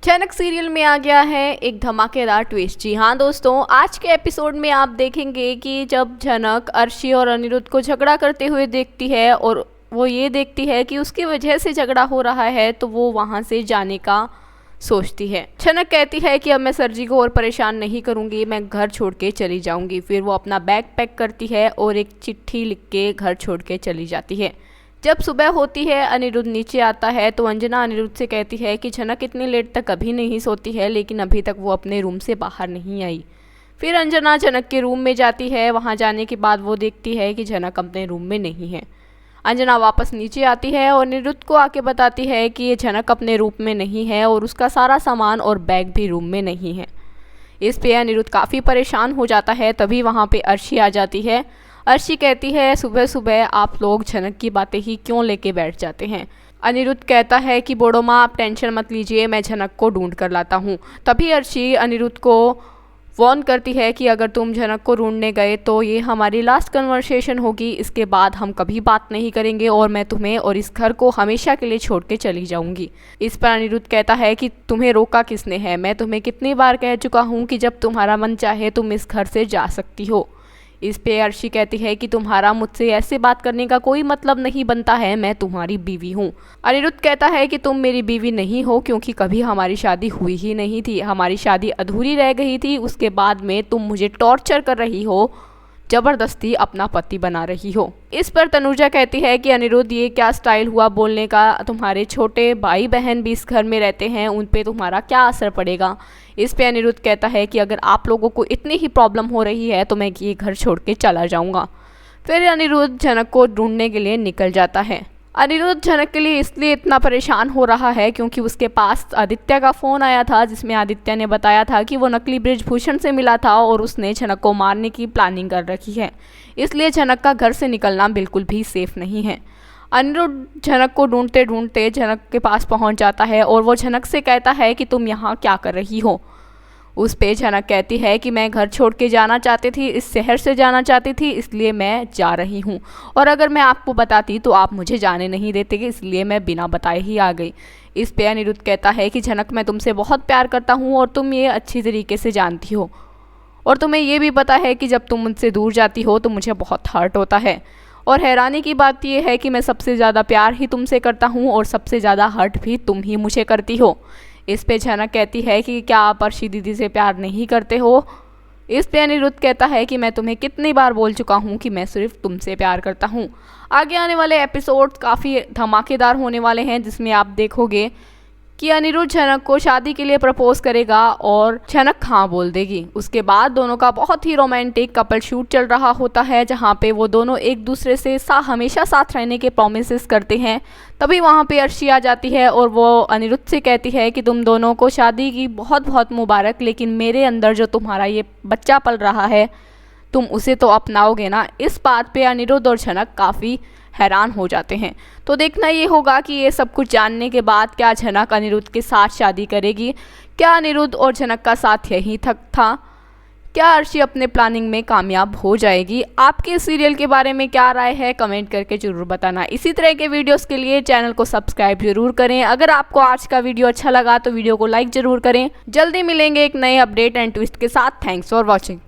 जनक serial में आ गया है एक धमाकेदार ट्विस्ट। जी हाँ दोस्तों, आज के एपिसोड में आप देखेंगे कि जब जनक अर्शी और अनिरुद्ध को झगड़ा करते हुए देखती है और वो ये देखती है कि उसकी वजह से झगड़ा हो रहा है तो वो वहाँ से जाने का सोचती है। जनक कहती है कि अब मैं सर जी को और परेशान नहीं करूँगी, मैं घर छोड़ के चली जाऊँगी। फिर वो अपना बैग पैक करती है और एक चिट्ठी लिख के घर छोड़ के चली जाती है। जब सुबह होती है, अनिरुद्ध नीचे आता है तो अंजना अनिरुद्ध से कहती है कि जनक इतनी लेट तक कभी नहीं सोती है, लेकिन अभी तक वो अपने रूम से बाहर नहीं आई। फिर अंजना जनक के रूम में जाती है। वहाँ जाने के बाद वो देखती है कि जनक अपने रूम में नहीं है। अंजना वापस नीचे आती है और अनिरुद्ध को आके बताती है कि ये जनक अपने रूम में नहीं है और उसका सारा सामान और बैग भी रूम में नहीं है। इस पे अनिरुद्ध काफ़ी परेशान हो जाता है। तभी वहाँ पे अर्शी आ जाती है। अर्शी कहती है सुबह सुबह आप लोग जनक की बातें ही क्यों लेके बैठ जाते हैं। अनिरुद्ध कहता है कि बूढ़ो माँ आप टेंशन मत लीजिए, मैं जनक को ढूंढ कर लाता हूँ। तभी अर्शी अनिरुद्ध को वार्न करती है कि अगर तुम जनक को ढूंढने गए तो ये हमारी लास्ट कन्वर्सेशन होगी, इसके बाद हम कभी बात नहीं करेंगे और मैं तुम्हें और इस घर को हमेशा के लिए छोड़ के चली जाऊंगी। इस पर अनिरुद्ध कहता है कि तुम्हें रोका किसने है, मैं तुम्हें कितनी बार कह चुका हूँ कि जब तुम्हारा मन चाहे तुम इस घर से जा सकती हो। इस पे अर्शी कहती है कि तुम्हारा मुझसे ऐसे बात करने का कोई मतलब नहीं बनता है, मैं तुम्हारी बीवी हूँ। अनिरुद्ध कहता है कि तुम मेरी बीवी नहीं हो, क्योंकि कभी हमारी शादी हुई ही नहीं थी, हमारी शादी अधूरी रह गई थी। उसके बाद में तुम मुझे टॉर्चर कर रही हो, ज़बरदस्ती अपना पति बना रही हो। इस पर तनुजा कहती है कि अनिरुद्ध ये क्या स्टाइल हुआ बोलने का, तुम्हारे छोटे भाई बहन भी इस घर में रहते हैं, उन पे तुम्हारा क्या असर पड़ेगा। इस पे अनिरुद्ध कहता है कि अगर आप लोगों को इतनी ही प्रॉब्लम हो रही है तो मैं ये घर छोड़ के चला जाऊंगा। फिर अनिरुद्ध जनक को ढूंढने के लिए निकल जाता है। अनिरुद्ध जनक के लिए इसलिए इतना परेशान हो रहा है क्योंकि उसके पास आदित्य का फ़ोन आया था, जिसमें आदित्य ने बताया था कि वो नकली ब्रिजभूषण से मिला था और उसने जनक को मारने की प्लानिंग कर रखी है। इसलिए जनक का घर से निकलना बिल्कुल भी सेफ नहीं है। अनिरुद्ध जनक को ढूंढते ढूंढते जनक के पास पहुंच जाता है और वो जनक से कहता है कि तुम यहाँ क्या कर रही हो। उस पे जनक कहती है कि मैं घर छोड़ के जाना चाहती थी, इस शहर से जाना चाहती थी, इसलिए मैं जा रही हूँ, और अगर मैं आपको बताती तो आप मुझे जाने नहीं देते, इसलिए मैं बिना बताए ही आ गई। इस पे अनिरुद्ध कहता है कि जनक मैं तुमसे बहुत प्यार करता हूँ और तुम ये अच्छी तरीके से जानती हो, और तुम्हें ये भी पता है कि जब तुम मुझसे दूर जाती हो तो मुझे बहुत हर्ट होता है, और हैरानी की बात यह है कि मैं सबसे ज़्यादा प्यार ही तुमसे करता हूँ और सबसे ज़्यादा हर्ट भी तुम ही मुझे करती हो। इस पे जनक कहती है कि क्या आप अर्शी दीदी से प्यार नहीं करते हो। इस पे अनिरुद्ध कहता है कि मैं तुम्हें कितनी बार बोल चुका हूँ कि मैं सिर्फ तुमसे प्यार करता हूँ। आगे आने वाले एपिसोड काफ़ी धमाकेदार होने वाले हैं, जिसमें आप देखोगे कि अनिरुद्ध जनक को शादी के लिए प्रपोज करेगा और जनक हाँ बोल देगी। उसके बाद दोनों का बहुत ही रोमांटिक कपल शूट चल रहा होता है, जहाँ पे वो दोनों एक दूसरे से हमेशा साथ रहने के प्रॉमिसेस करते हैं। तभी वहाँ पे अर्शी आ जाती है और वो अनिरुद्ध से कहती है कि तुम दोनों को शादी की बहुत बहुत मुबारक, लेकिन मेरे अंदर जो तुम्हारा ये बच्चा पल रहा है तुम उसे तो अपनाओगे ना। इस बात पे अनिरुद्ध और जनक काफ़ी हैरान हो जाते हैं। तो देखना ये होगा कि ये सब कुछ जानने के बाद क्या जनक अनिरुद्ध के साथ शादी करेगी, क्या अनिरुद्ध और जनक का साथ यहीं तक था, क्या अर्शी अपने प्लानिंग में कामयाब हो जाएगी। आपके सीरियल के बारे में क्या राय है कमेंट करके ज़रूर बताना। इसी तरह के वीडियोस के लिए चैनल को सब्सक्राइब जरूर करें। अगर आपको आज का वीडियो अच्छा लगा तो वीडियो को लाइक ज़रूर करें। जल्दी मिलेंगे एक नए अपडेट एंड ट्विस्ट के साथ। Thanks for watching.